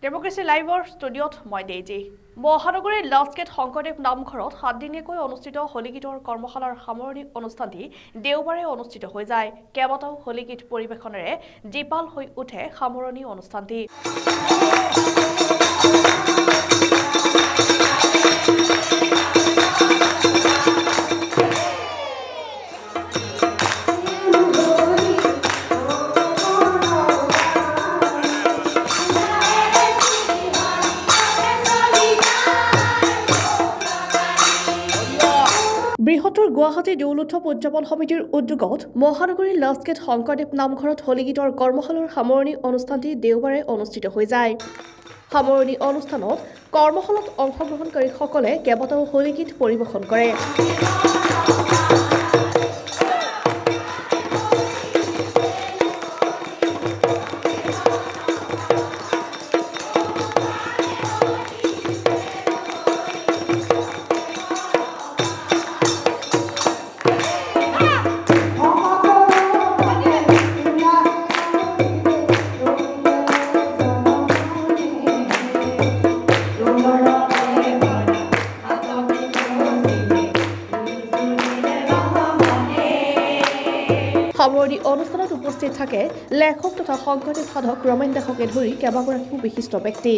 ডেমক্ৰেসি লাইভৰ ষ্টুডিঅ'ত মই দেইজি মহানগৰীৰ লাষ্টগেট শংকৰদেৱ নামঘৰত 7 দিনীয়াকৈ অনুষ্ঠিত হলিগীতৰ কৰ্মশালাৰ সামৰণি অনুষ্ঠানটি দেওবাৰে অনুষ্ঠিত হৈ যায়। কেইবাটাও হলিগীত পৰিৱেশনেৰে জীপাল হৈ উঠে সামৰণি অনুষ্ঠানটি। বৃহত্তৰ গুৱাহাটী দৌল উৎসৱ উদযাপন সমিতিৰ উদ্যোগত মহানগৰীৰ লাষ্টগেট শংকৰদেৱ নামঘৰত হলিগীতৰ কৰ্মশালাৰ সামৰণি অনুষ্ঠানটি দেওবাৰে অনুষ্ঠিত হৈ যায়। সামৰণি অনুষ্ঠানত কৰ্মশালাত অংশগ্ৰহণকাৰীসকলে কেইবাটাও হলিগীত পৰিৱেশন কৰে। সামৰণি অনুষ্ঠানত উপস্থিত থাকে লেখক তথা শংকৰদেৱ সাধক ৰমেন দাসকে ধৰি কেইবাগৰাকীও বিশিষ্ট ব্যক্তি।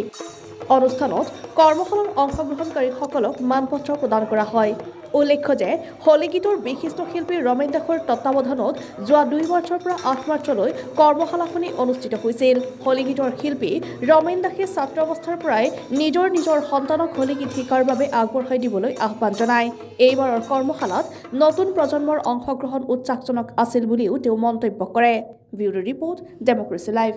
অনুষ্ঠানত কৰ্মশালাৰ অংশগ্ৰহণকাৰীসকলক মানপত্ৰ প্ৰদান কৰা হয়। উল্লেখ্য যে হলিগীতৰ বিশিষ্ট শিল্পী ৰমেন দাসৰ তত্বাৱধানত যোৱা 2 মাৰ্চৰ পৰা 8 মাৰ্চলৈ কৰ্মশালাখনি অনুষ্ঠিত হৈছিল। হলিগীতৰ শিল্পী ৰমেন দাসে ছাত্ৰ অৱস্থাৰ পৰাই নিজৰ সন্তানক হলিগীত শিকাৰ বাবে আগবঢ়াই দিবলৈ আহ্বান জনায়। এইবাৰৰ কৰ্মশালাত নতুন প্ৰজন্মৰ অংশগ্ৰহণ উৎসাহজনক আছিল বুলিও তেওঁ মন্তব্য কৰে। Bureau report, democracy live.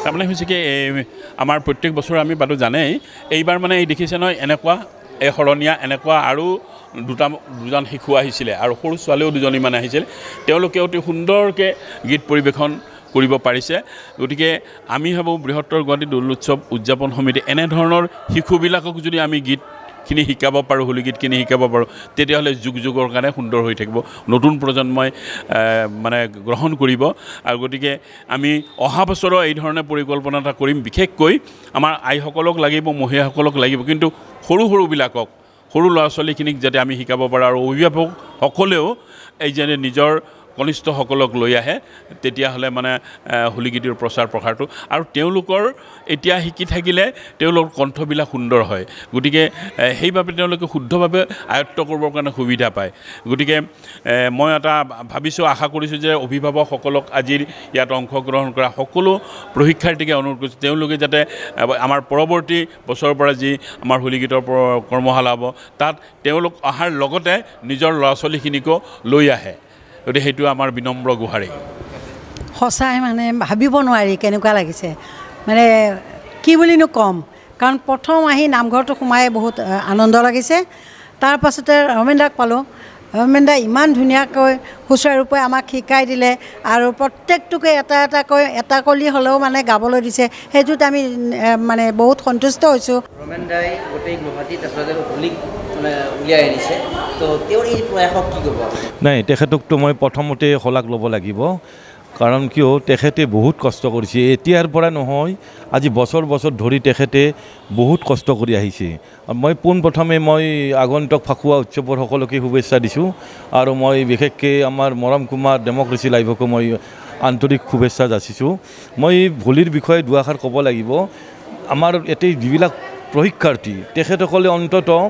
তাৰমানে হৈছে কি আমাৰ প্ৰত্যেক বছৰ আমি বাৰু জানেই, এইবাৰ মানে এই দেখিছে নহয় এনেকুৱা এই শৰণীয়া এনেকুৱা আৰু দুজন শিশু আহিছিলে আৰু সৰু ছোৱালীও দুজনীমান আহিছিল। তেওঁলোকে অতি সুন্দৰকৈ গীত পৰিৱেশন কৰিব পাৰিছে। গতিকে আমি ভাবোঁ বৃহত্তৰ গুৱাহাটী দৌল উৎসৱ উদযাপন সমিতি এনেধৰণৰ শিশুবিলাকক যদি আমি গীতখিনি শিকাব পাৰোঁ, হলিগীতখিনি শিকাব পাৰোঁ, তেতিয়াহ'লে যুগ যুগৰ কাৰণে সুন্দৰ হৈ থাকিব, নতুন প্ৰজন্মই মানে গ্ৰহণ কৰিব। আৰু গতিকে আমি অহা বছৰৰ এই ধৰণে পৰিকল্পনা এটা কৰিম। বিশেষকৈ আমাৰ আইসকলক লাগিব, মহিলাসকলক লাগিব, কিন্তু সৰুবিলাকক, সৰু ল'ৰা ছোৱালীখিনিক যাতে আমি শিকাব পাৰোঁ আৰু অভিভাৱকসকলেও এই যে নিজৰ কনিষ্ঠসকলক লৈ আহে, তেতিয়াহ'লে মানে হলিগীতৰ প্ৰচাৰ প্ৰসাৰটো আৰু তেওঁলোকৰ এতিয়া শিকি থাকিলে তেওঁলোকৰ কণ্ঠবিলাক সুন্দৰ হয়। গতিকে সেইবাবে তেওঁলোকে শুদ্ধভাৱে আয়ত্ব কৰিবৰ কাৰণে সুবিধা পায়। গতিকে মই এটা ভাবিছোঁ, আশা কৰিছোঁ যে অভিভাৱকসকলক আজিৰ ইয়াত অংশগ্ৰহণ কৰা সকলো প্ৰশিক্ষাৰ্থীকে অনুৰোধ কৰিছোঁ, তেওঁলোকে যাতে আমাৰ পৰৱৰ্তী বছৰৰ পৰা যি আমাৰ হলিগীতৰ কৰ্মশালা হ'ব, তাত তেওঁলোক অহাৰ লগতে নিজৰ ল'ৰা ছোৱালীখিনিকো লৈ আহে। গতিকে সেইটো আমাৰ বিনম্ৰ গুহাৰি। সঁচাই মানে ভাবিব নোৱাৰি কেনেকুৱা লাগিছে, মানে কি বুলিনো ক'ম। কাৰণ প্ৰথম আহি নামঘৰটো সোমাই বহুত আনন্দ লাগিছে। তাৰপাছতে ৰমেন দাক পালোঁ। ৰমেন দা ইমান ধুনীয়াকৈ সুচাৰুৰূপে আমাক শিকাই দিলে আৰু প্ৰত্যেকটোকে এটা কলি হ'লেও মানে গাবলৈ দিছে। সেইটোত আমি মানে বহুত সন্তুষ্ট হৈছোঁ। ৰমেন দাই গোটেই গুৱাহাটীত আচলতে হোলী উলিয়াই আনিছে, তো তেওঁৰ এই প্ৰয়াসক কি ক'ব? নাই, তেখেতকতো মই প্ৰথমতে শলাগ ল'ব লাগিব। কাৰণ কিয়, তেখেতে বহুত কষ্ট কৰিছে। এতিয়াৰ পৰা নহয়, আজি বছৰ ধৰি তেখেতে বহুত কষ্ট কৰি আহিছে। মই পোনপ্ৰথমে মই আগন্তুক ফাকুৱা উৎসৱৰ সকলোকে শুভেচ্ছা দিছোঁ আৰু মই বিশেষকৈ আমাৰ মৰম কুমাৰ ডেমক্ৰেসি লাইভকো মই আন্তৰিক শুভেচ্ছা যাচিছোঁ। মই হোলীৰ বিষয়ে দুআষাৰ ক'ব লাগিব। আমাৰ ইয়াতে যিবিলাক প্ৰশিক্ষাৰ্থী, তেখেতসকলে অন্ততঃ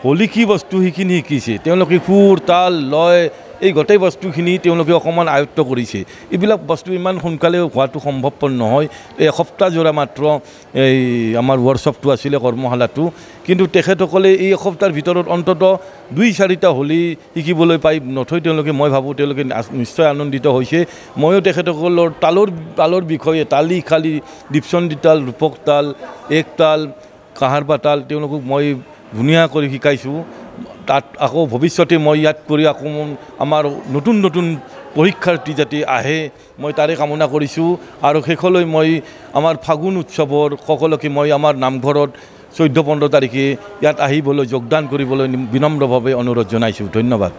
হোলী কি বস্তু সেইখিনি শিকিছে। তেওঁলোকে সুৰ, তাল, লয়, এই গোটেই বস্তুখিনি তেওঁলোকে অকণমান আয়ত্ব কৰিছে। এইবিলাক বস্তু ইমান সোনকালে হোৱাটো সম্ভৱপৰ নহয়। এসপ্তাহ জোৰা মাত্ৰ এই আমাৰ ৱৰ্কশ্বপটো আছিলে, কৰ্মশালাটো। কিন্তু তেখেতসকলে এই এসপ্তাহৰ ভিতৰত অন্ততঃ 2-4টা হোলী শিকিবলৈ পাই নথৈ তেওঁলোকে, মই ভাবোঁ তেওঁলোকে নিশ্চয় আনন্দিত হৈছে। ময়ো তেখেতসকলৰ তালৰ বিষয়ে তালি খালি, দীপচন্দী তাল, ৰূপক তাল, এক তাল, কাহাৰবা তাল তেওঁলোকক মই ধুনীয়া কৰি শিকাইছোঁ। তাত আকৌ ভৱিষ্যতে মই ইয়াত কৰি আকৌ আমাৰ নতুন পৰীক্ষাৰ্থী যাতে আহে মই তাৰে কামনা কৰিছোঁ আৰু শেষলৈ মই আমাৰ ফাগুন উৎসৱৰ সকলোকে মই আমাৰ নামঘৰত 14-15 তাৰিখে ইয়াত আহিবলৈ যোগদান কৰিবলৈ বিনম্ৰভাৱে অনুৰোধ জনাইছোঁ। ধন্যবাদ।